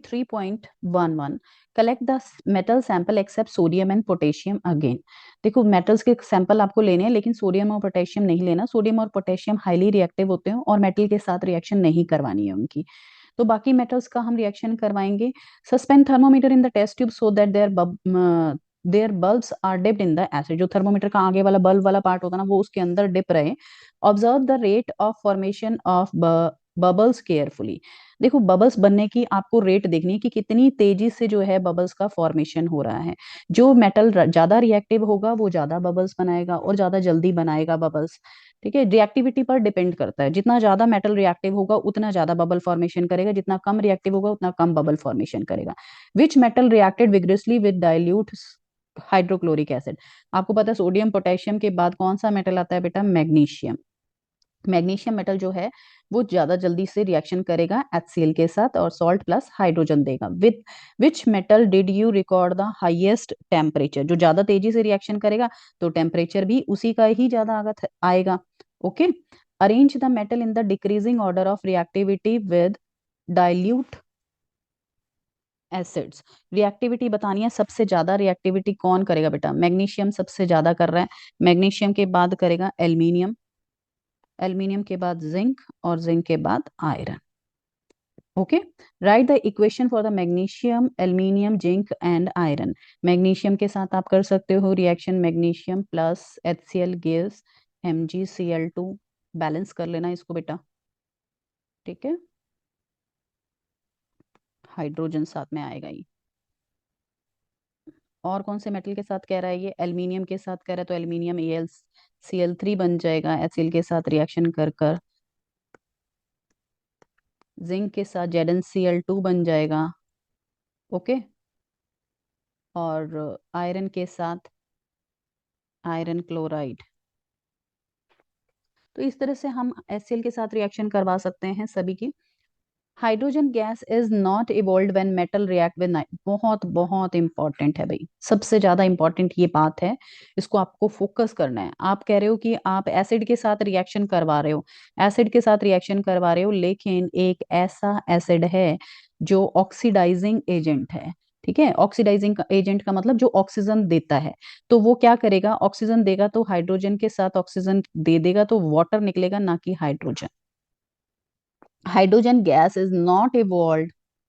3.11 collect the metal sample except sodium and potassium again. देखो metals के sample आपको लेने हैं लेकिन सोडियम और पोटेशियम नहीं लेना। सोडियम और पोटेशियम हाईली रिएक्टिव होते हैं और मेटल के साथ रिएक्शन नहीं करवानी है उनकी। तो बाकी मेटल्स का हम रिएक्शन करवाएंगे। Suspend thermometer in the test tube so that there bulbs are dipped in the acid. जो थर्मोमीटर का आगे वाला बल्ब वाला पार्ट होता है ना वो उसके अंदर डिप रहे। Observe the rate of formation of bubbles carefully. देखो बबल्स बनने की आपको रेट देखनी है कि कितनी तेजी से जो है बबल्स का फॉर्मेशन हो रहा है। जो मेटल ज्यादा रिएक्टिव होगा वो ज्यादा बबल्स बनाएगा और ज्यादा जल्दी बनाएगा बबल्स। ठीक है, रिएक्टिविटी पर डिपेंड करता है। जितना ज्यादा मेटल रिएक्टिव होगा उतना ज्यादा बबल फॉर्मेशन करेगा, जितना कम रिएक्टिव होगा उतना कम बबल फॉर्मेशन करेगा। Which metal reacted विग्रेसली with dilute hydrochloric acid. आपको पता है सोडियम पोटेशियम के बाद कौन सा मेटल आता है बेटा? मैग्नीशियम। मैग्नीशियम मेटल जो है वो ज्यादा जल्दी से रिएक्शन करेगा HCl के साथ और सॉल्ट प्लस हाइड्रोजन देगा। With which metal did you record the highest temperature? जो ज्यादा तेजी से रिएक्शन करेगा तो टेम्परेचर भी उसी का ही ज्यादा आएगा। Okay, arrange the metal in the decreasing order of reactivity with dilute acids. Reactivity बतानी है, सबसे ज्यादा रिएक्टिविटी कौन करेगा बेटा? मैग्नीशियम सबसे ज्यादा कर रहा है। मैग्नीशियम के बाद करेगा एल्यूमिनियम, एल्यूमिनियम के बाद जिंक और जिंक के बाद iron. Okay, right the equation for the magnesium aluminium zinc and iron. Magnesium के साथ आप कर सकते हो reaction magnesium plus HCl gives MgCl2। Balance कर लेना इसको बेटा। ठीक है, हाइड्रोजन साथ में आएगा ये। और कौन से मेटल के साथ कह रहा है ये? एल्यूमिनियम के साथ कह रहा है तो एल्यूमिनियम AlCl3 बन जाएगा HCl के साथ रिएक्शन कर कर। जिंक के साथ ZnCl2 बन जाएगा। ओके, और आयरन के साथ आयरन क्लोराइड। तो इस तरह से हम HCl के साथ रिएक्शन करवा सकते हैं सभी की। Hydrogen gas is not evolve when metal react with. बहुत बहुत इंपॉर्टेंट है भाई, सबसे ज्यादा इंपॉर्टेंट ये बात है, इसको आपको फोकस करना है। आप कह रहे हो कि आप एसिड के साथ रिएक्शन करवा रहे हो, एसिड के साथ रिएक्शन करवा रहे हो लेकिन एक ऐसा एसिड है जो ऑक्सीडाइजिंग एजेंट है। ठीक है, ऑक्सीडाइजिंग एजेंट का मतलब जो ऑक्सीजन देता है। तो वो क्या करेगा? ऑक्सीजन देगा तो हाइड्रोजन के साथ ऑक्सीजन दे देगा तो वाटर निकलेगा, ना कि hydrogen. Hydrogen gas is not evolve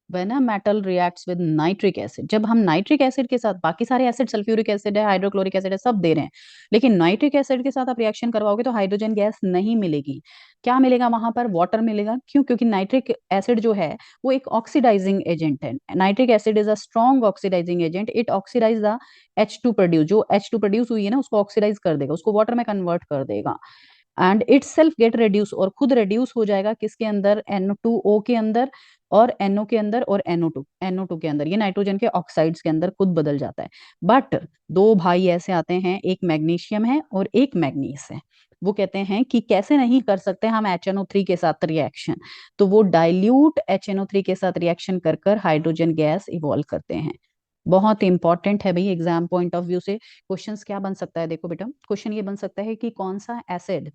when a metal reacts with nitric acid. जब हम नाइट्रिक एसिड के साथ, बाकी सारे एसिड सल्फ्यूरिक एसिड है, हाइड्रोक्लोरिक एसिड है, सब दे रहे हैं, लेकिन नाइट्रिक एसिड के साथ आप रिएक्शन करवाओगे तो हाइड्रोजन गैस नहीं मिलेगी। क्या मिलेगा वहां पर? वाटर मिलेगा। क्यों? क्योंकि नाइट्रिक एसिड जो है वो एक ऑक्सीडाइजिंग एजेंट है। Nitric acid is a strong oxidising agent. It oxidise the H2 produce. जो H2 प्रोड्यूस हुई है ना उसको ऑक्सीडाइज कर देगा, उसको वाटर में कन्वर्ट कर देगा। And it self get reduce, और खुद रिड्यूस हो जाएगा किसके अंदर? NO2O के अंदर, और NO के अंदर, और NO2 के अंदर। ये नाइट्रोजन के ऑक्साइड्स के अंदर खुद बदल जाता है। बट दो भाई ऐसे आते हैं, एक मैग्नीशियम है और एक मैग्नीस है। वो कहते हैं कि कैसे नहीं कर सकते हम HNO3 के साथ रिएक्शन। तो वो डाइल्यूट HNO3 के साथ रिएक्शन कर कर हाइड्रोजन गैस इवॉल्व करते हैं। बहुत इंपॉर्टेंट है भाई एग्जाम पॉइंट ऑफ व्यू से। क्वेश्चंस क्या बन सकता है? देखो बेटा, क्वेश्चन ये बन सकता है कि कौन सा एसिड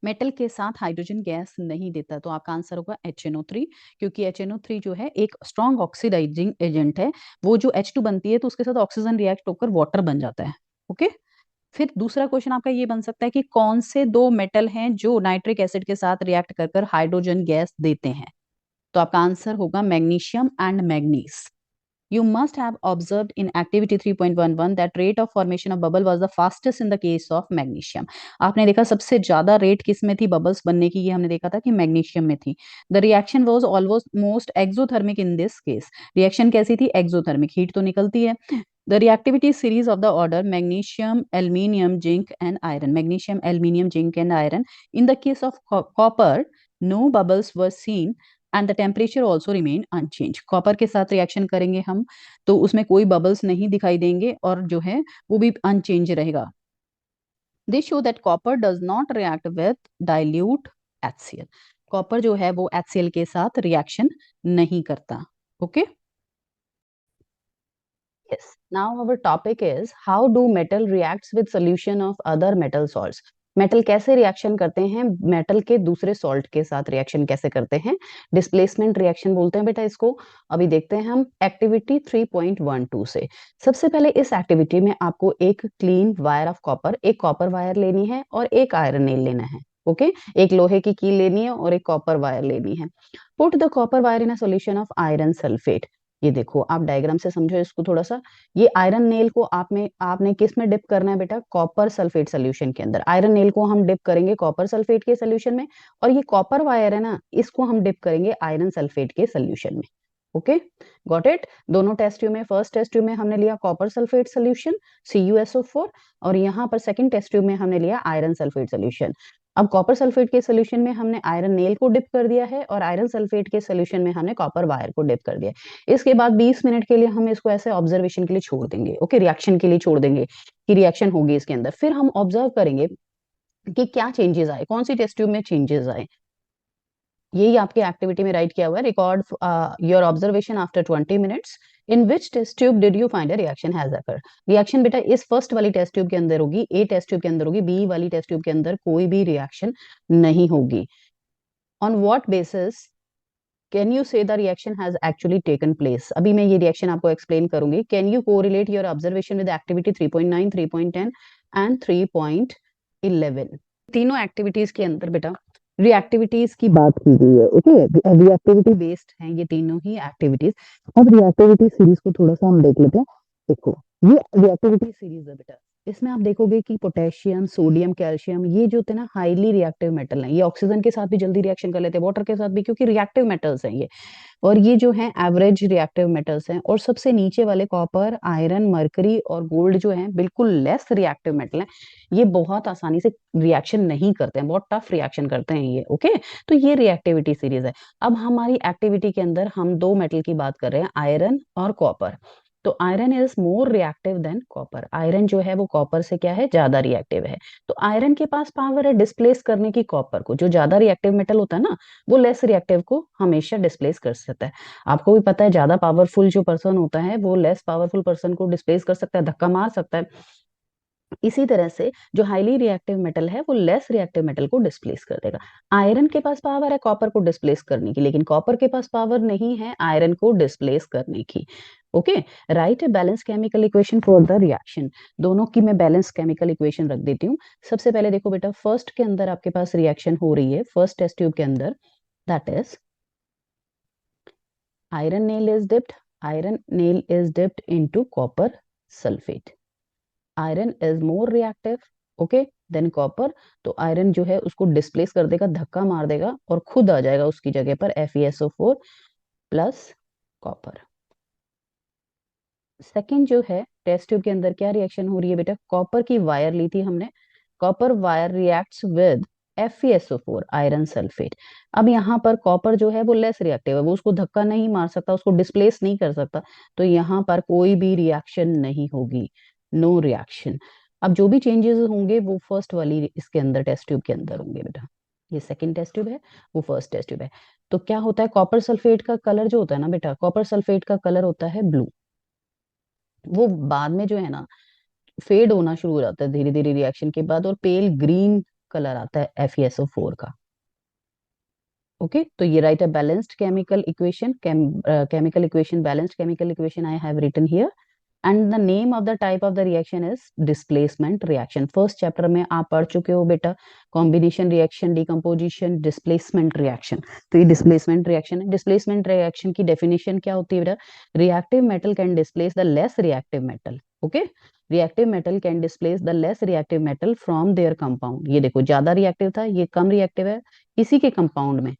मेटल के साथ हाइड्रोजन गैस नहीं देता? तो आपका आंसर होगा HNO3, क्योंकि HNO3 जो है एक स्ट्रॉन्ग ऑक्सीडाइजिंग एजेंट है। वो जो H2 बनती है तो उसके साथ ऑक्सीजन रिएक्ट होकर वाटर बन जाता है। ओके, फिर दूसरा क्वेश्चन आपका ये बन सकता है कि कौन से दो मेटल हैं जो नाइट्रिक एसिड के साथ रिएक्ट कर कर हाइड्रोजन गैस देते हैं? तो आपका आंसर होगा magnesium and manganese. You must have observed in activity 3.11 that rate of formation of bubble was the fastest in the case of magnesium. आपने देखा सबसे ज्यादा रेट किस में थी बबल्स बनने की? ये हमने देखा था कि मैग्नीशियम में थी। The reaction was almost most exothermic in this case. Reaction कैसी थी? एक्सोथर्मिक, हीट तो निकलती है। The reactivity series of the order magnesium, aluminium, zinc and iron. Magnesium, aluminium, zinc and iron. In the case of copper, no bubbles were seen and the temperature also remain unchange. Copper के साथ reaction करेंगे हम तो उसमें कोई bubbles नहीं दिखाई देंगे और जो है वो भी अनचेंज रहेगा। दे show that copper does not react with dilute HCl। Copper जो है वो HCl के साथ रिएक्शन नहीं करता। Okay, yes, now our topic is how do metal reacts with solution of other metal salts। Metal कैसे रिएक्शन करते हैं, मेटल के दूसरे सॉल्ट के साथ रिएक्शन कैसे करते हैं, डिस्प्लेसमेंट रिएक्शन बोलते हैं बेटा इसको। अभी देखते हैं हम एक्टिविटी 3.12 से। सबसे पहले इस एक्टिविटी में आपको एक क्लीन वायर ऑफ कॉपर, एक कॉपर वायर लेनी है और एक आयरन नेल लेना है। ओके, एक लोहे की कील लेनी है और एक कॉपर वायर लेनी है। Put the copper wire in a solution of iron sulphate. ये देखो, आप डायग्राम से समझो इसको थोड़ा सा। ये आयरन नेल को आपने किस में डिप करना है बेटा, कॉपर सल्फेट सोल्यूशन के अंदर। आयरन नेल को हम डिप करेंगे कॉपर सल्फेट के सोल्यूशन में, और ये कॉपर वायर है ना, इसको हम डिप करेंगे आयरन सल्फेट के सोल्यूशन में। Okay, got it. दोनों टेस्ट ट्यूब में, फर्स्ट टेस्ट ट्यूब में हमने लिया कॉपर सल्फेट सोल्यूशन CuSO4, और यहाँ पर सेकंड टेस्ट ट्यूब में हमने लिया आयरन सल्फेट सोल्यूशन। अब कॉपर सल्फेट के सोल्यूशन में हमने आयरन नेल को डिप कर दिया है, और आयरन सल्फेट के सोल्यूशन में हमने कॉपर वायर को डिप कर दिया है। इसके बाद 20 मिनट के लिए हम इसको ऐसे ऑब्जर्वेशन के लिए छोड़ देंगे। ओके, रिएक्शन के लिए छोड़ देंगे कि रिएक्शन होगी इसके अंदर। फिर हम ऑब्जर्व करेंगे कि क्या चेंजेस आए, कौन सी टेस्ट ट्यूब में चेंजेस आए। यही आपके एक्टिविटी में राइट किया हुआ है, record your observation after 20 minutes. In which test tube did you find a reaction has occur. Reaction बेटा इस फर्स्ट वाली टेस्ट ट्यूब के अंदर होगी, ए टेस्ट ट्यूब के अंदर होगी, बी वाली टेस्ट ट्यूब के अंदर कोई भी रिएक्शन नहीं होगी। On what basis can you say the reaction has actually taken place. अभी मैं ये रिएक्शन आपको एक्सप्लेन करूंगी। Can you correlate your observation with activity 3.9, 3.10 and 3.11। तीनों एक्टिविटीज के अंदर बेटा रिएक्टिविटीज की बात की गई है। ओके, रिएक्टिविटी बेस्ड हैं ये तीनों ही एक्टिविटीज। अब रिएक्टिविटी सीरीज को थोड़ा सा हम देख लेते हैं। देखो, ये रिएक्टिविटी सीरीज है बेटा। इसमें आप देखोगे कि पोटेशियम, सोडियम, कैल्शियम, ये जो थे ना हाईली रिएक्टिव मेटल हैं। ये ऑक्सीजन के साथ भी जल्दी रिएक्शन कर लेते हैं, वाटर के साथ भी, क्योंकि रिएक्टिव मेटल्स हैं ये। और ये जो है एवरेज रिएक्टिव मेटल्स हैं। और सबसे नीचे वाले कॉपर, आयरन, मरकरी और गोल्ड जो है बिल्कुल लेस रिएक्टिव मेटल हैं। ये बहुत आसानी से रिएक्शन नहीं करते हैं, बहुत टफ रिएक्शन करते हैं ये। ओके, तो ये रिएक्टिविटी सीरीज है। अब हमारी एक्टिविटी के अंदर हम दो मेटल की बात कर रहे हैं, आयरन और कॉपर। तो iron is more reactive than copper. Iron जो है वो कॉपर से क्या है, ज्यादा रिएक्टिव है। तो आयरन के पास पावर है डिस्प्लेस करने की कॉपर को। जो ज्यादा रिएक्टिव मेटल होता है ना, वो लेस रिएक्टिव को हमेशा डिस्प्लेस कर सकता है। आपको भी पता है, ज्यादा पावरफुल जो पर्सन होता है वो लेस पावरफुल पर्सन को डिस्प्लेस कर सकता है, धक्का मार सकता है। इसी तरह से जो हाईली रिएक्टिव मेटल है वो लेस रिएक्टिव मेटल को डिस्प्लेस कर देगा। आयरन के पास पावर है कॉपर को डिस्प्लेस करने की, लेकिन कॉपर के पास पावर नहीं है आयरन को डिस्प्लेस करने की। Okay, right a balance chemical equation for the reaction. दोनों की मैं बैलेंस केमिकल इक्वेशन रख देती हूँ। सबसे पहले देखो बेटा, फर्स्ट के अंदर आपके पास रिएक्शन हो रही है फर्स्ट टेस्ट ट्यूब के अंदर, that is iron nail is dipped, iron nail is dipped into copper sulfate. Iron is more reactive, okay, than copper. तो आयरन जो है उसको डिस्प्लेस कर देगा, धक्का मार देगा, और खुद आ जाएगा उसकी जगह पर FeSO4 प्लस कॉपर। सेकेंड जो है टेस्ट ट्यूब के अंदर क्या रिएक्शन हो रही है बेटा, कॉपर की वायर ली थी हमने, copper wire reacts with FeSO4 iron sulphate. अब यहाँ पर कॉपर जो है वो लेस रिएक्टिव है, वो उसको धक्का नहीं मार सकता, उसको डिस्प्लेस नहीं कर सकता। तो यहाँ पर कोई भी रिएक्शन नहीं होगी, नो रिएक्शन। अब जो भी चेंजेस होंगे वो फर्स्ट वाली इसके अंदर टेस्ट ट्यूब के अंदर होंगे बेटा। ये सेकंड टेस्ट ट्यूब है, वो फर्स्ट टेस्ट ट्यूब है। तो क्या होता है, कॉपर सल्फेट का कलर जो होता है ना बेटा, कॉपर सल्फेट का कलर होता है ब्लू। वो बाद में जो है ना फेड होना शुरू हो जाता है धीरे धीरे रिएक्शन के बाद, और पेल ग्रीन कलर आता है FeSO4 का। ओके, तो ये राइट है balanced chemical equation, chemical equation, balanced chemical equation I have written here. And the name of the type of the reaction is displacement reaction. First chapter में आप पढ़ चुके हो बेटा, combination reaction, decomposition, displacement reaction. तो ये displacement reaction है। Displacement reaction की डेफिनेशन क्या होती है बेटा, reactive metal can displace the less reactive metal. Okay, reactive metal can displace the less reactive metal from there compound. ये देखो, ज्यादा रिएक्टिव था, ये कम रिएक्टिव है, इसी के कंपाउंड में,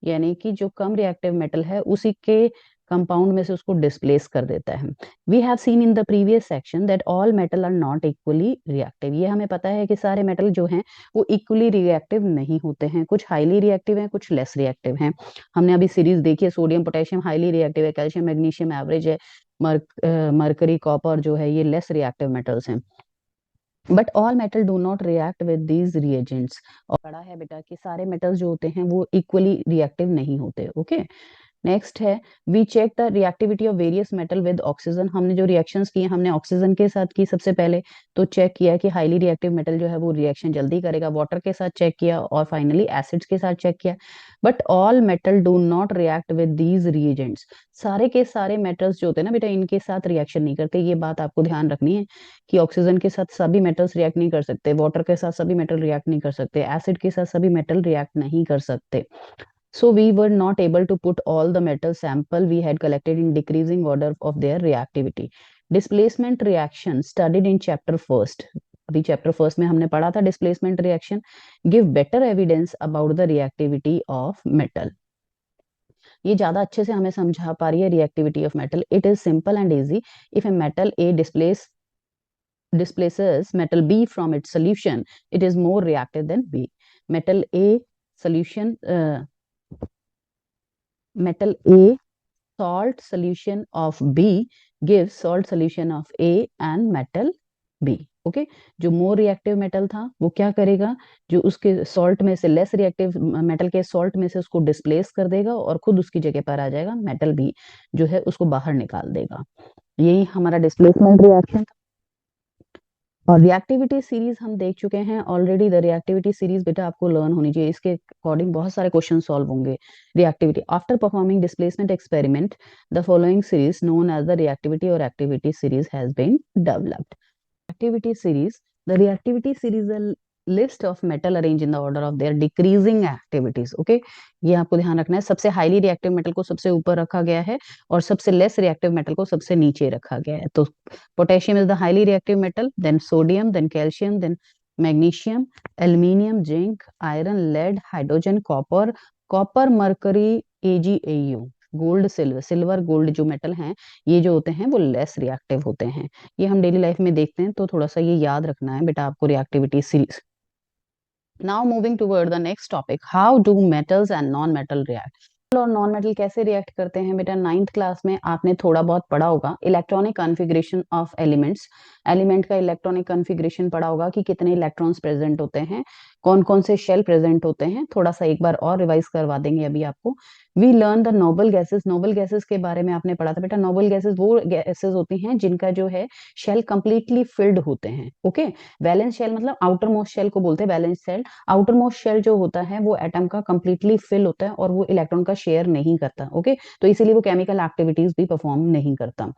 यानी कि जो कम रिएक्टिव मेटल है उसी के कंपाउंड में से उसको डिस्प्लेस कर देता है। We have seen in the previous section that all metal are not equally reactive. ये हमें पता है कि सारे मेटल जो हैं वो इक्वली रिएक्टिव नहीं होते हैं, कुछ हाईली रिएक्टिव हैं, कुछ लेस रिएक्टिव हैं। हमने अभी सीरीज देखी है, सोडियम पोटेशियम हाईली रिएक्टिव है, कैल्शियम मैग्नीशियम एवरेज है, मरकरी कॉपर जो है ये लेस रिएक्टिव मेटल्स हैं। But all metal do not react with these reagents. और पढ़ा है बेटा कि सारे मेटल्स जो होते हैं वो इक्वली रिएक्टिव नहीं होते। ओके, नेक्स्ट है we check the reactivity of various metal with oxygen. हमने जो रिएक्शंस किए हमने ऑक्सीजन के साथ की सबसे पहले, तो चेक किया कि हाईली रिएक्टिव मेटल जो है वो रिएक्शन जल्दी करेगा। वाटर के साथ चेक किया और फाइनली एसिड्स के साथ चेक किया। But all metal do not react with these reagents. सारे के सारे मेटल्स जो होते हैं ना बेटा, इनके साथ रिएक्शन नहीं करते। ये बात आपको ध्यान रखनी है कि ऑक्सीजन के साथ सभी मेटल्स रिएक्ट नहीं कर सकते, वाटर के साथ सभी मेटल रिएक्ट नहीं कर सकते, एसिड के साथ सभी मेटल रिएक्ट नहीं कर सकते। So we were not able to put all the metal sample we had collected in decreasing order of their reactivity. Displacement reaction studied in chapter first. अभी chapter first में हमने पढ़ा था displacement reaction give better evidence about the reactivity of metal. ये ज्यादा अच्छे से हमें समझा पा रही है reactivity of metal. It is simple and easy. If a metal A displaces metal B from its solution, it is more reactive than B. Metal A solution metal A salt solution of B gives salt solution of A and metal B. Okay जो more reactive metal था वो क्या करेगा, जो उसके salt में से less reactive metal के सॉल्ट में से उसको डिस्प्लेस कर देगा और खुद उसकी जगह पर आ जाएगा मेटल बी, जो है उसको बाहर निकाल देगा। यही हमारा डिस्प्लेसमेंट रिएक्शन। और रिएक्टिविटी सीरीज हम देख चुके हैं ऑलरेडी। द रिएक्टिविटी सीरीज बेटा आपको लर्न होनी चाहिए, इसके अकॉर्डिंग बहुत सारे क्वेश्चन सॉल्व होंगे। Reactivity after performing displacement experiment the following series known as the reactivity और activity series has been developed. Activity series. The reactivity series is a list of metal arranged in the order of their decreasing activities. Okay, ये आपको ध्यान रखना है। सबसे highly reactive metal को सबसे ऊपर रखा गया है और सबसे लेस रिएक्टिव मेटल को सबसे नीचे रखा गया है। तो potassium is the highly reactive metal, then sodium, then calcium, then magnesium, aluminium, zinc, iron, lead, hydrogen, copper, copper, mercury, A G A U, gold, silver. Silver gold जो मेटल हैं ये जो होते हैं वो लेस रिएक्टिव होते हैं। ये हम डेली लाइफ में देखते हैं, तो थोड़ा सा ये याद रखना है बेटा आपको reactivity series. Now moving toward the next topic, how do metals and non metal react. और नॉन मेटल कैसे रिएक्ट करते हैं बेटा, नाइन्थ क्लास में आपने थोड़ा बहुत पढ़ा होगा electronic configuration of elements. Element का इलेक्ट्रॉनिक कॉन्फ़िगरेशन पढ़ा होगा कि कितने इलेक्ट्रॉन्स प्रेजेंट होते हैं, कौन कौन से शेल प्रेजेंट होते हैं। थोड़ा सा एक बार और रिवाइज करवा देंगे अभी आपको। We learn the noble gases. Noble gases के बारे में आपने पढ़ा था बेटा। नोबल गैसेस वो गैसेस होती हैं जिनका जो है शेल कंप्लीटली फिल्ड होते हैं। ओके, वैलेंस शेल मतलब आउटर मोस्ट शेल को बोलते हैं valence shell. Outermost shell जो होता है वो एटम का कंप्लीटली फिल होता है और वो इलेक्ट्रॉन का शेयर नहीं करता। ओके, तो इसीलिए वो केमिकल एक्टिविटीज भी परफॉर्म नहीं करता।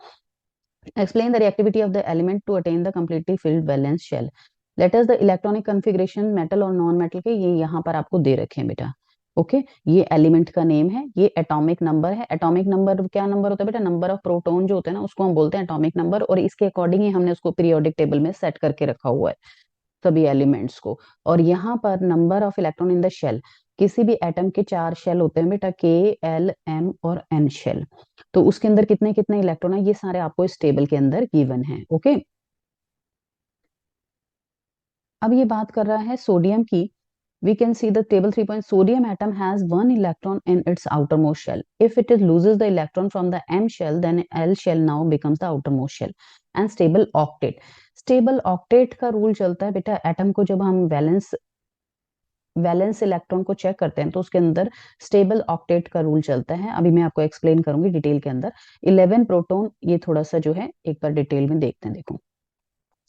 Explain the reactivity of the element to attain the completely filled valence shell. Let us the electronic configuration metal और नॉन मेटल के ये यहाँ पर आपको दे रखे हैं बेटा। ओके, ये एलिमेंट का नेम है, ये एटॉमिक नंबर है। एटॉमिक नंबर क्या नंबर होता है बेटा, नंबर ऑफ प्रोटॉन जो होते हैं ना उसको हम बोलते हैं एटॉमिक नंबर, और इसके अकॉर्डिंग ही हमने उसको पीरियोडिक टेबल में सेट करके रखा हुआ है सभी एलिमेंट्स को। और यहाँ पर number of electron in the shell, किसी भी एटम के 4 शेल होते हैं बेटा, के, एल, एम और एन शेल। तो उसके अंदर कितने कितने इलेक्ट्रॉन है ये सारे आपको इस टेबल के अंदर गिवन है। ओके, अब ये बात कर रहा है सोडियम की। We can see the table 3 point. Sodium atom has 1 electron in its outermost shell. If it is loses the electron from the M shell, then L shell now becomes the outermost shell. And stable octet. Stable octet का rule चलता है बेटा, atom को जब हम valence electron को check करते हैं तो उसके अंदर स्टेबल ऑक्टेट का रूल चलता है। अभी मैं आपको एक्सप्लेन करूंगी डिटेल के अंदर। 11 प्रोटॉन, ये थोड़ा सा जो है एक बार डिटेल में देखते हैं। देखो,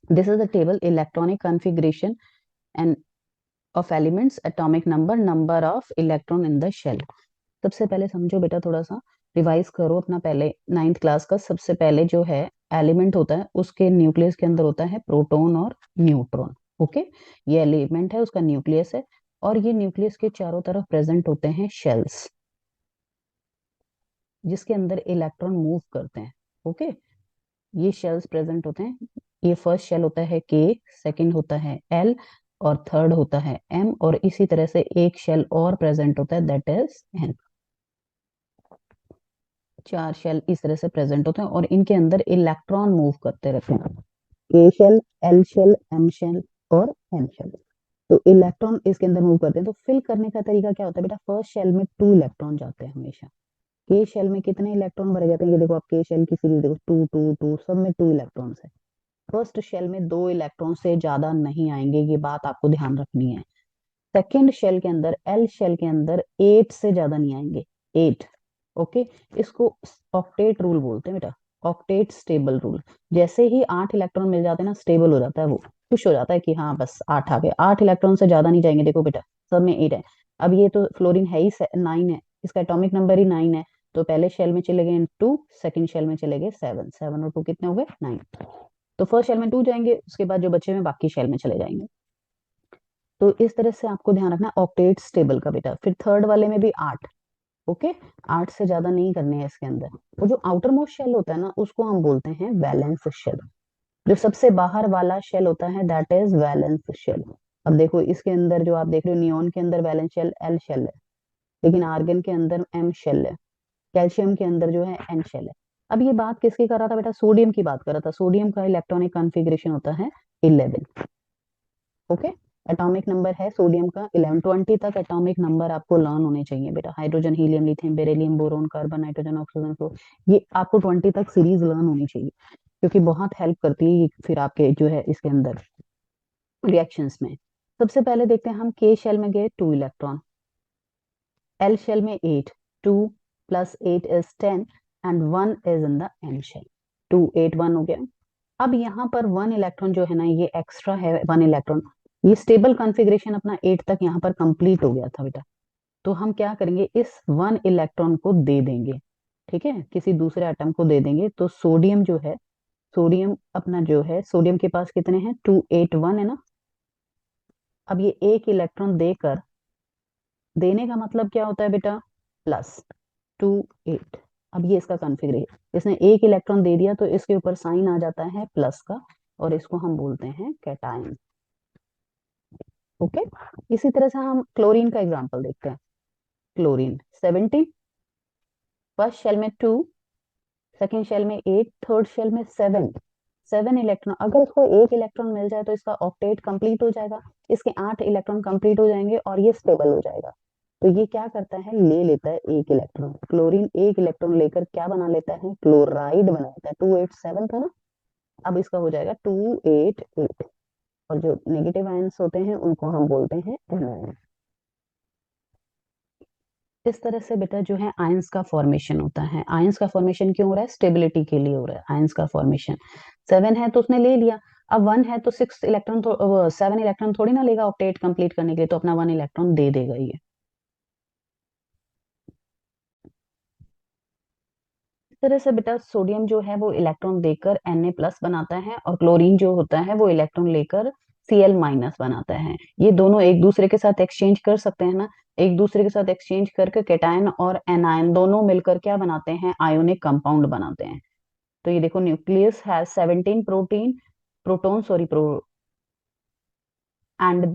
this is the table electronic configuration and of elements, atomic number, number of electron in the shell. सबसे पहले समझो बेटा, थोड़ा सा रिवाइज करो अपना पहले नाइन्थ क्लास का। सबसे पहले जो है एलिमेंट होता है उसके न्यूक्लियस के अंदर होता है प्रोटॉन और न्यूट्रॉन। ओके, ये एलिमेंट है, उसका न्यूक्लियस है और ये न्यूक्लियस के चारों तरफ प्रेजेंट होते हैं शेल्स जिसके अंदर इलेक्ट्रॉन मूव करते हैं। ओके, ये शेल्स प्रेजेंट होते हैं। ये फर्स्ट शेल होता है के, सेकंड होता है एल और थर्ड होता है एम, और इसी तरह से एक शेल और प्रेजेंट होता है दैट इज एन। 4 शेल इस तरह से प्रेजेंट होते हैं और इनके अंदर इलेक्ट्रॉन मूव करते रहते हैं। K shell, L shell, M shell और एन शेल। तो इलेक्ट्रॉन इसके अंदर मूव करते हैं। तो फिल करने का तरीका क्या होता है बेटा, फर्स्ट शेल में 2 इलेक्ट्रॉन जाते हैं हमेशा। के शेल में कितने इलेक्ट्रॉन भरे जाते हैं, ये देखो आप के शेल की सीरीज देखो, 2 2 2, सब में 2 इलेक्ट्रॉन्स है। फर्स्ट शेल में 2 इलेक्ट्रॉन से ज्यादा नहीं आएंगे, ये बात आपको ध्यान रखनी है। सेकेंड शेल के अंदर, एल शेल के अंदर 8 से ज्यादा नहीं आएंगे, 8। ओके, इसको ऑक्टेट रूल बोलते हैं बेटा, ऑक्टेट स्टेबल रूल। जैसे ही 8 इलेक्ट्रॉन मिल जाते हैं ना, स्टेबल हो जाता है वो, खुश हो जाता है कि हाँ बस 8 आ गए, 8 इलेक्ट्रॉन से ज्यादा नहीं जाएंगे। देखो बेटा सब में 8 है। अब ये तो फ्लोरीन है ही 9 है, इसका एटॉमिक नंबर ही 9 है, तो पहले शेल में चले गए 2, सेकंड शेल में चले गए 7, 7 और 2 कितने हो गए 9। तो फर्स्ट शेल में 2 जाएंगे, उसके बाद जो बचे में बाकी शेल में चले जाएंगे। तो इस तरह से आपको ध्यान रखना ऑक्टेट स्टेबल का बेटा। फिर थर्ड वाले में भी 8। ओके, 8 से ज्यादा नहीं करने हैं इसके अंदर। वो जो आउटर मोस्ट शेल होता है ना, उसको हम बोलते हैं वैलेंस शेल। जो सबसे बाहर वाला शेल होता है दैट इज वैलेंस शेल। अब देखो इसके अंदर जो आप देख रहे हो, नियोन के अंदर वैलेंस शेल एल शेल है, लेकिन आर्गन के अंदर एम शेल है, कैल्शियम के अंदर जो है एन शेल है। अब ये बात किसकी कर रहा था बेटा, सोडियम की बात कर रहा था। सोडियम का इलेक्ट्रॉनिक कॉन्फ़िगरेशन होता है 11। ओके, एटॉमिक नंबर है सोडियम का 11, 20 तक एटॉमिक नंबर आपको लर्न होने चाहिए बेटा। Hydrogen, helium, lithium, beryllium, boron, carbon, nitrogen, oxygen, fluorine, ये आपको 20 तक सीरीज लर्न होनी चाहिए, क्योंकि बहुत हेल्प करती है ये फिर आपके जो है इसके अंदर रिएक्शंस में। सबसे पहले देखते हैं हम, के शेल में गए 2 इलेक्ट्रॉन, एल शेल में 8, 2 plus 8 is 10 and 1 is in the N shell. 2 8 1 हो गया। अब यहाँ पर 1 इलेक्ट्रॉन जो है ना, ये एक्स्ट्रा है 1 इलेक्ट्रॉन। ये स्टेबल कॉन्फ़िगरेशन अपना 8 तक यहाँ पर कंप्लीट हो गया था बेटा। तो हम क्या करेंगे, इस 1 इलेक्ट्रॉन को दे देंगे, ठीक है, किसी दूसरे एटम को दे देंगे। तो सोडियम जो है, सोडियम अपना जो है, सोडियम के पास कितने हैं 2 8 1 है ना। अब ये एक इलेक्ट्रॉन देकर, देने का मतलब क्या होता है बेटा, प्लस 2 8। अब ये इसका कॉन्फ़िगरेशन, इसने एक इलेक्ट्रॉन दे दिया तो इसके ऊपर साइन आ जाता है प्लस का, और इसको हम बोलते हैं कैटायन। ओके, इसी तरह से हम क्लोरीन का एग्जांपल देखते हैं। क्लोरीन 17, फर्स्ट शेल में 2, सेकंड शेल में 8, थर्ड शेल में 7। 7 इलेक्ट्रॉन, अगर इसको एक इलेक्ट्रॉन मिल जाए तो इसका ऑक्टेट कंप्लीट हो जाएगा, इसके 8 इलेक्ट्रॉन कंप्लीट हो जाएंगे और ये स्टेबल हो जाएगा। तो ये क्या करता है, ले लेता है एक इलेक्ट्रॉन। क्लोरीन एक इलेक्ट्रॉन लेकर क्या बना लेता है, क्लोराइड बना लेता है। 2 8 7 था ना, अब इसका हो जाएगा 2 8 8। और जो नेगेटिव आयंस होते हैं उनको हम बोलते हैं एनायन। इस तरह से बेटा जो है आयंस का फॉर्मेशन होता है। आयंस का फॉर्मेशन क्यों हो रहा है, स्टेबिलिटी के लिए हो रहा है आयंस का फॉर्मेशन। 7 है तो उसने ले लिया, अब 1 है तो 6 इलेक्ट्रॉन 7 इलेक्ट्रॉन थोड़ी ना लेगा ऑक्टेट कंप्लीट करने के लिए, तो अपना 1 इलेक्ट्रॉन दे देगा ये। इस तरह से बेटा सोडियम जो है वो इलेक्ट्रॉन देकर Na+ बनाता है, और क्लोरीन जो होता है वो इलेक्ट्रॉन लेकर Cl- बनाता है। ये दोनों एक दूसरे के साथ एक्सचेंज कर सकते हैं ना, एक दूसरे के साथ एक्सचेंज करके कैटायन और एनायन दोनों मिलकर क्या बनाते हैं, आयोनिक कंपाउंड बनाते हैं। तो ये देखो, nucleus has 17 proton sorry pro and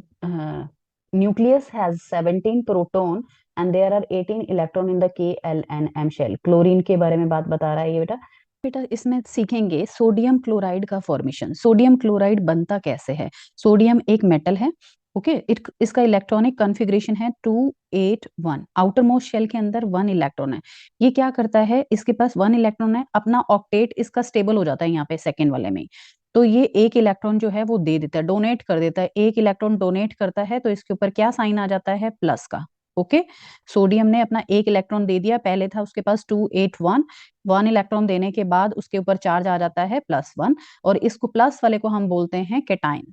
nucleus has 17 proton and there are 18 electron in the K L and M shell। Chlorine के बारे में बात बता रहा है ये बेटा। बेटा इसमें सीखेंगे सोडियम क्लोराइड का फॉर्मेशन। सोडियम क्लोराइड बनता कैसे है। सोडियम एक मेटल है, ओके, इसका इलेक्ट्रॉनिक कॉन्फ़िगरेशन है 2 8 1। आउटर मोस्ट शेल के अंदर 1 इलेक्ट्रॉन है। ये क्या करता है, इसके पास 1 इलेक्ट्रॉन है, अपना ऑक्टेट इसका स्टेबल हो जाता है यहाँ पे सेकेंड वाले में। तो ये एक इलेक्ट्रॉन जो है वो दे देता है, डोनेट कर देता है। एक इलेक्ट्रॉन डोनेट करता है तो इसके ऊपर क्या साइन आ जाता है, प्लस का। ओके, सोडियम ने अपना एक इलेक्ट्रॉन दे दिया, पहले था उसके पास 2 8 1। 1 इलेक्ट्रॉन देने के बाद उसके ऊपर चार्ज आ जाता है +1, और इसको प्लस वाले को हम बोलते हैं कैटायन।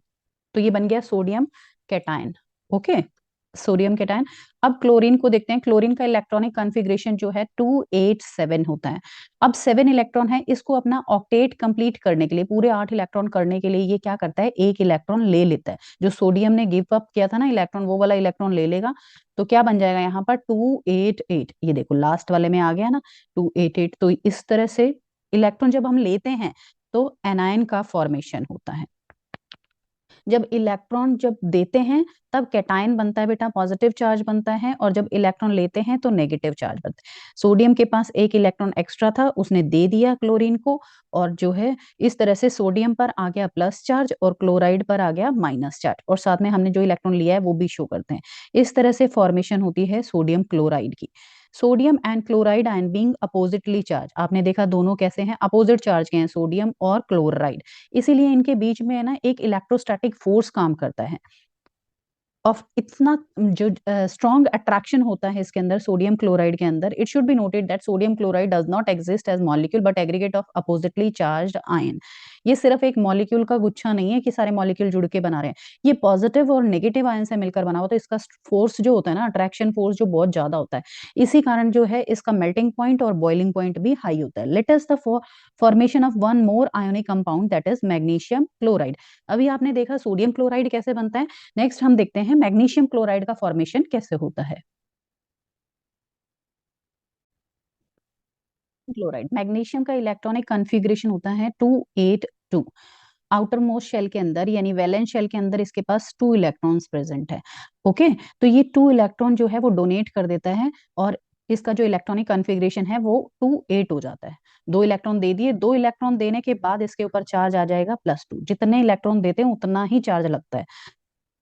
तो ये बन गया sodium cation. Okay, sodium cation. अब क्लोरीन को देखते हैं। क्लोरीन का इलेक्ट्रॉनिक कॉन्फ़िगरेशन जो है 2 8 7 होता है। अब 7 इलेक्ट्रॉन है, इसको अपना ऑक्टेट कंप्लीट करने के लिए, पूरे 8 इलेक्ट्रॉन करने के लिए ये क्या करता है, एक इलेक्ट्रॉन ले लेता है। जो सोडियम ने गिव अप किया था ना इलेक्ट्रॉन, वो वाला इलेक्ट्रॉन ले लेगा। तो क्या बन जाएगा यहाँ पर 2 8 8। ये देखो लास्ट वाले में आ गया ना 2 8 8। तो इस तरह से इलेक्ट्रॉन जब हम लेते हैं तो एनायन का फॉर्मेशन होता है। जब इलेक्ट्रॉन जब देते हैं तब कैटायन बनता है बेटा, पॉजिटिव चार्ज बनता है, और जब इलेक्ट्रॉन लेते हैं तो नेगेटिव चार्ज बनता है। सोडियम के पास एक इलेक्ट्रॉन एक्स्ट्रा था, उसने दे दिया क्लोरीन को, और जो है इस तरह से सोडियम पर आ गया प्लस चार्ज और क्लोराइड पर आ गया माइनस चार्ज, और साथ में हमने जो इलेक्ट्रॉन लिया है वो भी शो करते हैं। इस तरह से फॉर्मेशन होती है सोडियम क्लोराइड की। Sodium and chloride ion being oppositely charge, आपने देखा दोनों कैसे हैं, अपोजिट चार्ज के हैं सोडियम और क्लोराइड। इसीलिए इनके बीच में है ना एक इलेक्ट्रोस्टैटिक फोर्स काम करता है। ऑफ इतना जो स्ट्रॉन्ग अट्रैक्शन होता है इसके अंदर सोडियम क्लोराइड के अंदर, it should be noted that sodium chloride does not exist as molecule but aggregate of oppositely charged ion. ये सिर्फ एक मॉलिक्यूल का गुच्छा नहीं है कि सारे मॉलिक्यूल जुड़ के बना रहे हैं, ये पॉजिटिव और नेगेटिव आयन से मिलकर बना हुआ, तो इसका फोर्स जो होता है ना, अट्रैक्शन फोर्स जो बहुत ज्यादा होता है, इसी कारण जो है इसका मेल्टिंग पॉइंट और बॉइलिंग पॉइंट भी हाई होता है। Late us the formation of one more ionic compound that is magnesium chloride. अभी आपने देखा सोडियम क्लोराइड कैसे बनता है, नेक्स्ट हम देखते हैं मैग्नीशियम क्लोराइड का फॉर्मेशन कैसे होता है। क्लोराइड, मैग्नीशियम का इलेक्ट्रॉनिक कॉन्फ़िगरेशन होता है 282। आउटर मोस्ट शेल के अंदर यानी वैलेंस शेल के अंदर इसके पास 2 इलेक्ट्रॉन्स प्रेजेंट है। ओके, तो ये 2 इलेक्ट्रॉन जो है वो डोनेट कर देता है और इसका जो इलेक्ट्रॉनिक कॉन्फ़िगरेशन है वो 28 हो जाता है। 2 इलेक्ट्रॉन दे दिए, 2 इलेक्ट्रॉन देने के बाद इसके ऊपर चार्ज आ जाएगा +2, जितने इलेक्ट्रॉन देते हैं उतना ही चार्ज लगता है।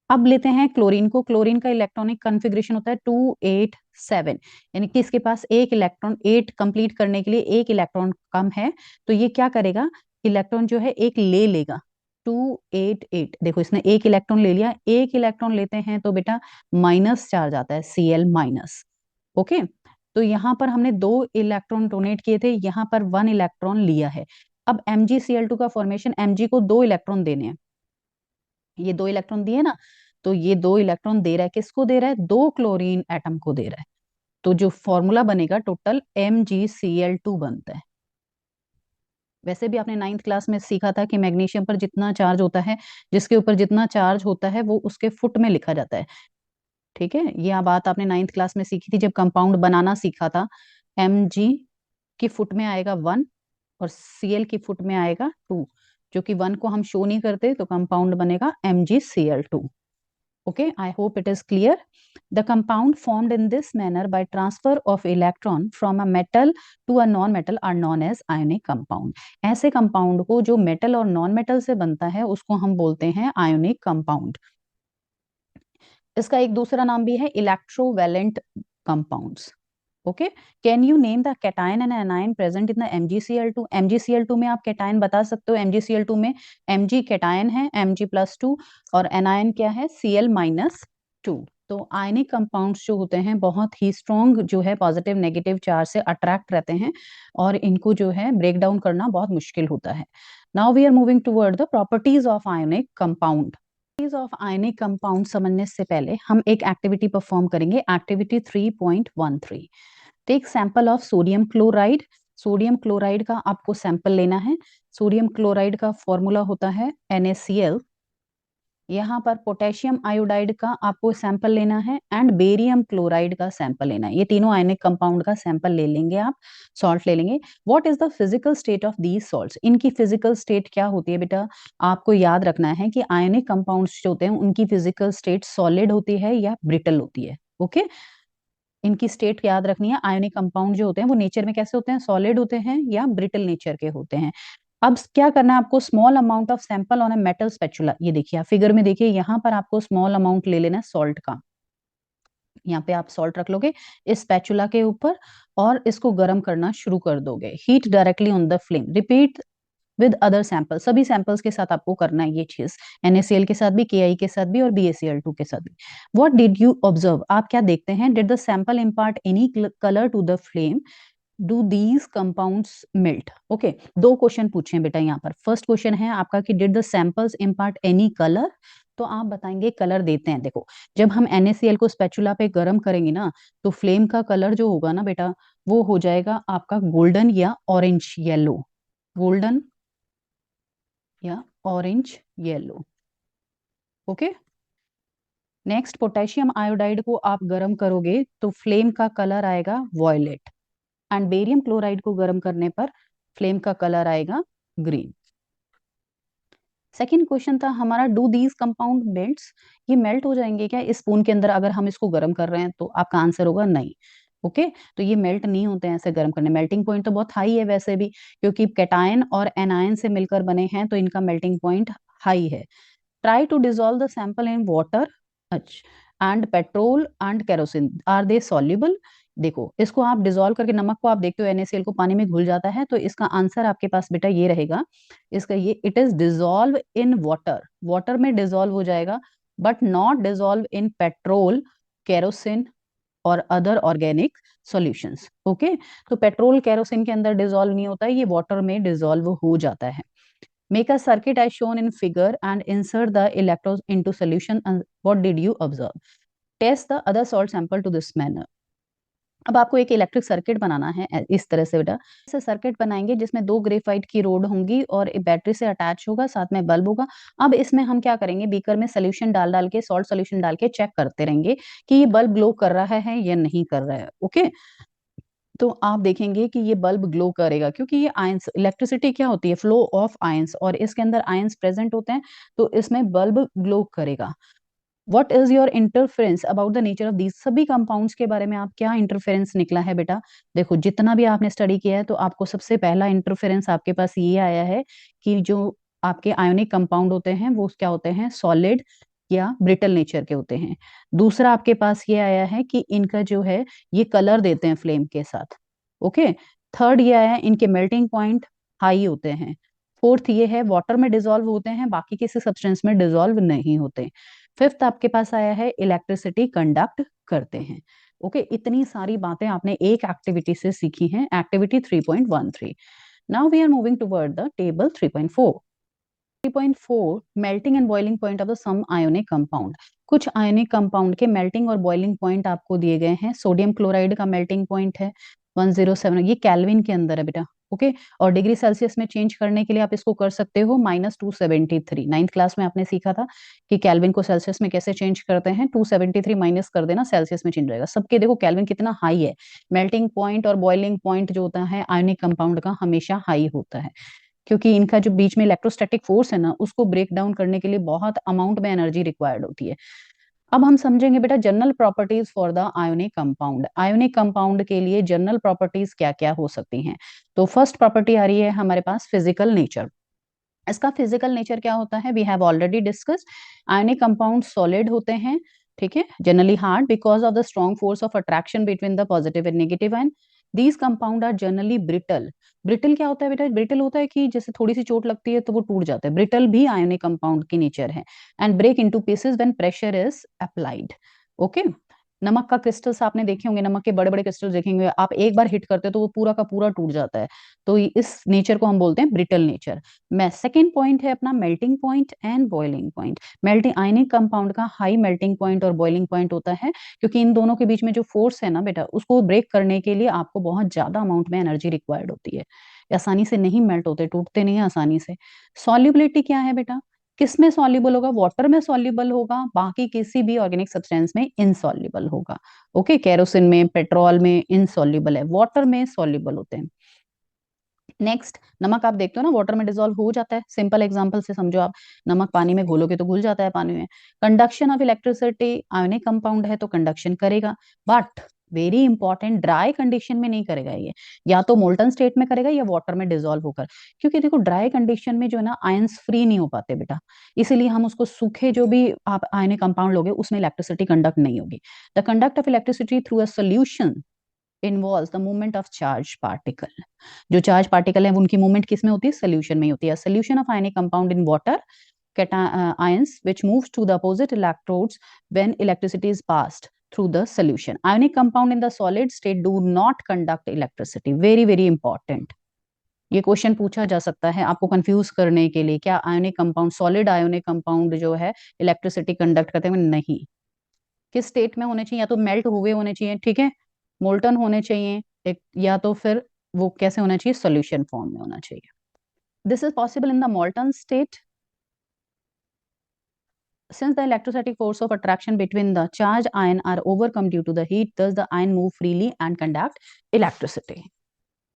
अब लेते हैं क्लोरीन को, क्लोरीन का इलेक्ट्रॉनिक कॉन्फ़िगरेशन होता है 287, यानी कि इसके पास एक इलेक्ट्रॉन 8 कंप्लीट करने के लिए एक इलेक्ट्रॉन कम है, तो ये क्या करेगा, इलेक्ट्रॉन जो है एक ले लेगा 288। देखो इसने एक इलेक्ट्रॉन ले लिया, एक इलेक्ट्रॉन लेते हैं तो बेटा माइनस चार्ज आता है Cl माइनस। ओके, तो यहाँ पर हमने 2 इलेक्ट्रॉन डोनेट किए थे, यहाँ पर 1 इलेक्ट्रॉन लिया है। अब MgCl2 का फॉर्मेशन, Mg को 2 इलेक्ट्रॉन देने हैं, ये 2 इलेक्ट्रॉन दिए ना, तो ये 2 इलेक्ट्रॉन दे रहा है, किसको दे रहा है, 2 क्लोरीन एटम को दे रहा है। तो जो फॉर्मूला बनेगा टोटल MgCl2 बनता है। वैसे भी आपने 9th क्लास में सीखा था कि मैग्नीशियम पर जितना चार्ज होता है, जिसके ऊपर जितना चार्ज होता है वो उसके फुट में लिखा जाता है। ठीक है, ये बात आपने 9th क्लास में सीखी थी जब कंपाउंड बनाना सीखा था। Mg की फुट में आएगा 1 और Cl की फुट में आएगा 2, जो कि 1 को हम शो नहीं करते, तो कंपाउंड बनेगा MgCl2। Okay, I hope it is clear. The compound formed in this manner by transfer of electron from a metal to a non-metal are known as ionic compound. ऐसे कंपाउंड को जो metal और non metal से बनता है उसको हम बोलते हैं आयोनिक कंपाउंड। इसका एक दूसरा नाम भी है electrovalent compounds. Okay, can you name the cation and anion present in the MgCl2? MgCl2 में आप कैटायन बता सकते हो, MgCl2 में Mg कैटायन है Mg+2 और एनायन क्या है Cl-2। तो आयनिक कंपाउंड्स जो होते हैं बहुत ही स्ट्रॉन्ग जो है पॉजिटिव नेगेटिव चार्ज से अट्रैक्ट रहते हैं और इनको जो है ब्रेक डाउन करना बहुत मुश्किल होता है। Now we are moving toward the properties of ionic compound. Of ionic compound समझने से पहले हम एक एक्टिविटी परफॉर्म करेंगे, activity 3.13। Take sample of sodium chloride. Sodium chloride का आपको सैंपल लेना है। सोडियम क्लोराइड का फॉर्मूला होता है NaCl। यहाँ पर पोटेशियम आयोडाइड का आपको सैंपल लेना है एंड बेरियम क्लोराइड का सैंपल लेना है। ये तीनों आयनिक कंपाउंड का सैंपल ले लेंगे आप, सॉल्ट ले लेंगे। What is the physical state of these salts? इनकी फिजिकल स्टेट क्या होती है बेटा, आपको याद रखना है कि आयनिक कंपाउंड्स जो होते हैं उनकी फिजिकल स्टेट सॉलिड होती है या ब्रिटल होती है। ओके, इनकी स्टेट याद रखनी है। आयनिक कंपाउंड जो होते हैं वो नेचर में कैसे होते हैं, सॉलिड होते हैं या ब्रिटल नेचर के होते हैं। अब क्या करना है आपको, small amount of sample on a metal spatula. ये देखिए आप फिगर में देखिए, यहाँ पर आपको स्मॉल अमाउंट ले लेना है सॉल्ट का। यहाँ पे आप सॉल्ट रख लोगे इस स्पैचुला के ऊपर और इसको गर्म करना शुरू कर दोगे। Heat directly on the flame, repeat with other sample. सभी सैंपल्स के साथ आपको करना है ये चीज, NaCl के साथ भी, Ki के साथ भी और BaCl2 के साथ भी। What did you observe? आप क्या देखते हैं, did the sample impart any colour to the flame, do these compounds melt? Okay, 2 question पूछे हैं बेटा यहाँ पर। फर्स्ट क्वेश्चन है आपका कि did the samples impart any colour, तो आप बताएंगे कलर देते हैं। देखो जब हम NaCl को स्पैचुला पे गर्म करेंगे ना, तो फ्लेम का कलर जो होगा ना बेटा वो हो जाएगा आपका गोल्डन या ऑरेंज येलो, गोल्डन या orange yellow. Okay, next potassium iodide को आप गर्म करोगे तो फ्लेम का कलर आएगा वॉयलेट एंड बेरियम क्लोराइड को गर्म करने पर फ्लेम का कलर आएगा ग्रीन। सेकेंड क्वेश्चन था हमारा, डू दीज कंपाउंड मेल्ट्स? ये मेल्ट हो जाएंगे क्या इस स्पून के अंदर अगर हम इसको गर्म कर रहे हैं? तो आपका आंसर होगा नहीं। ओके, तो ये मेल्ट नहीं होते हैं ऐसे गर्म करने। मेल्टिंग पॉइंट तो बहुत हाई है वैसे भी, क्योंकि कैटायन और एनायन से मिलकर बने हैं तो इनका मेल्टिंग पॉइंट हाई है। Try to dissolve the sample in water and petrol and kerosene, are they soluble? देखो इसको आप डिजोल्व करके, नमक को आप देखते हो NaCl को पानी में घुल जाता है, तो इसका आंसर आपके पास बेटा ये रहेगा, इसका ये, it is dissolve in water, water में डिजोल्व हो जाएगा but not dissolve in petrol, kerosene और अदर ऑर्गेनिक सॉल्यूशंस। ओके, तो पेट्रोल केरोसिन के अंदर डिजोल्व नहीं होता है, ये वाटर में डिजोल्व हो जाता है। Make a circuit as shown in figure and insert the electrode into solution, what did you observe? Test the other salt sample to this manner. अब आपको एक इलेक्ट्रिक सर्किट बनाना है इस तरह से बेटा, ऐसे सर्किट बनाएंगे जिसमें दो ग्रेफाइट की रोड होंगी और एक बैटरी से अटैच होगा, साथ में बल्ब होगा। अब इसमें हम क्या करेंगे, बीकर में सोल्यूशन डाल डाल के, सॉल्ट सोल्यूशन डाल के चेक करते रहेंगे कि ये बल्ब ग्लो कर रहा है या नहीं कर रहा है। ओके, तो आप देखेंगे कि ये बल्ब ग्लो करेगा, क्योंकि ये आयंस, इलेक्ट्रिसिटी क्या होती है, फ्लो ऑफ आयंस, और इसके अंदर आयंस प्रेजेंट होते हैं, तो इसमें बल्ब ग्लो करेगा। What is your interference about the nature of these, सभी कंपाउंड्स के बारे में आप क्या इंटरफेरेंस निकला है बेटा? देखो, जितना भी आपने स्टडी किया है तो आपको सबसे पहला इंटरफेरेंस आपके पास ये आया है कि जो आपके आयोनिक कंपाउंड होते हैं वो क्या होते हैं, सॉलिड या ब्रिटल नेचर के होते हैं। दूसरा आपके पास ये आया है कि इनका जो है ये कलर देते हैं फ्लेम के साथ। ओके, थर्ड ये आया है इनके मेल्टिंग पॉइंट हाई होते हैं। फोर्थ ये है वाटर में डिजोल्व होते हैं, बाकी किसी सब्सटेंस में डिजोल्व नहीं होते। फिफ्थ आपके पास आया है इलेक्ट्रिसिटी कंडक्ट करते हैं। ओके, इतनी सारी बातें आपने एक एक्टिविटी से सीखी हैं, activity 3.13। Now we are moving toward the table 3.4। 3.4 melting and boiling point of the some ionic compound. कुछ आयोनिक कंपाउंड के मेल्टिंग और बॉइलिंग पॉइंट आपको दिए गए हैं। सोडियम क्लोराइड का मेल्टिंग पॉइंट है 107, ये केल्विन के अंदर है बेटा। ओके, और डिग्री सेल्सियस में चेंज करने के लिए आप इसको कर सकते हो -273। नाइन्थ क्लास में आपने सीखा था कि केल्विन को सेल्सियस में कैसे चेंज करते हैं, 273 माइनस कर देना, सेल्सियस में चेंज रहेगा। सबके देखो केल्विन कितना हाई है, मेल्टिंग पॉइंट और बॉइलिंग पॉइंट जो होता है आयोनिक कंपाउंड का हमेशा हाई होता है, क्योंकि इनका जो बीच में इलेक्ट्रोस्टैटिक फोर्स है ना, उसको ब्रेक डाउन करने के लिए बहुत अमाउंट में एनर्जी रिक्वायर्ड होती है। अब हम समझेंगे बेटा general properties for the ionic compound. Ionic compound के लिए जनरल प्रॉपर्टीज क्या क्या हो सकती हैं? तो फर्स्ट प्रॉपर्टी आ रही है हमारे पास फिजिकल नेचर। इसका फिजिकल नेचर क्या होता है, we have already discussed. Ionic compound solid होते हैं, ठीक है, generally hard because of the strong force of attraction between the positive and negative ion. These compound are generally brittle. Brittle क्या होता है बेटा, ब्रिटल होता है कि जैसे थोड़ी सी चोट लगती है तो वो टूट जाता है, ब्रिटल भी आयोनिक कंपाउंड की नेचर है। And break into pieces when pressure is applied. Okay, नमक का क्रिस्टल्स आपने देखे होंगे, नमक के बड़े बड़े क्रिस्टल्स देखेंगे आप, एक बार हिट करते हो तो वो पूरा का पूरा टूट जाता है। तो इस नेचर को हम बोलते हैं ब्रिटल नेचर। मैं सेकेंड पॉइंट है अपना melting point and boiling point. Melting ionic compound का हाई मेल्टिंग पॉइंट और बॉइलिंग पॉइंट होता है, क्योंकि इन दोनों के बीच में जो फोर्स है ना बेटा, उसको ब्रेक करने के लिए आपको बहुत ज्यादा अमाउंट में एनर्जी रिक्वायर्ड होती है, आसानी से नहीं मेल्ट होते, टूटते नहीं है आसानी से। सॉल्युबिलिटी क्या है बेटा, किस में सॉल्युबल होगा, वाटर में सॉल्युबल होगा, बाकी किसी भी ऑर्गेनिक सब्सटेंस में इनसॉल्युबल होगा। ओके, केरोसिन में, पेट्रोल में इनसॉल्युबल है, वाटर में सॉल्युबल होते हैं। नेक्स्ट, नमक आप देखते हो ना वाटर में डिजोल्व हो जाता है, सिंपल एग्जांपल से समझो आप, नमक पानी में घोलोगे तो घुल जाता है पानी में। Conduction of electricity, ionic compound है तो कंडक्शन करेगा, but very important, dry condition में नहीं करेगा ये, या तो मोल्टन स्टेट में करेगा या वाटर में डिजोल्व होकर, क्योंकि देखो ड्राई कंडीशन में जो है ना आयंस फ्री नहीं हो पाते बेटा, इसीलिए हम उसको सूखे जो भी आप आयनिक कंपाउंड लोगे उसमें इलेक्ट्रिसिटी कंडक्ट नहीं होगी। The conduct of electricity through a solution involves the movement of charge particle. जो चार्ज पार्टिकल है उनकी मूवमेंट किस में होती है, सोल्यूशन में ही होती है। Solution of ionic compound in water ions which moves to the opposite electrodes when electricity is passed through the solution. Ionic compound in the solid state do not conduct electricity. Very very important. ये question पूछा जा सकता है आपको confuse करने के लिए, क्या ionic compound, solid ionic compound जो है इलेक्ट्रिसिटी कंडक्ट करते हैं? नहीं। किस स्टेट में होने चाहिए, या तो मेल्ट हुए होने चाहिए, ठीक है, मोल्टन होने चाहिए एक, या तो फिर वो कैसे होना चाहिए, सॉल्यूशन फॉर्म में होना चाहिए। This is possible in the molten state since the electrostatic force of attraction between the charged ion are overcome due to the heat, thus the ion move freely and conduct electricity.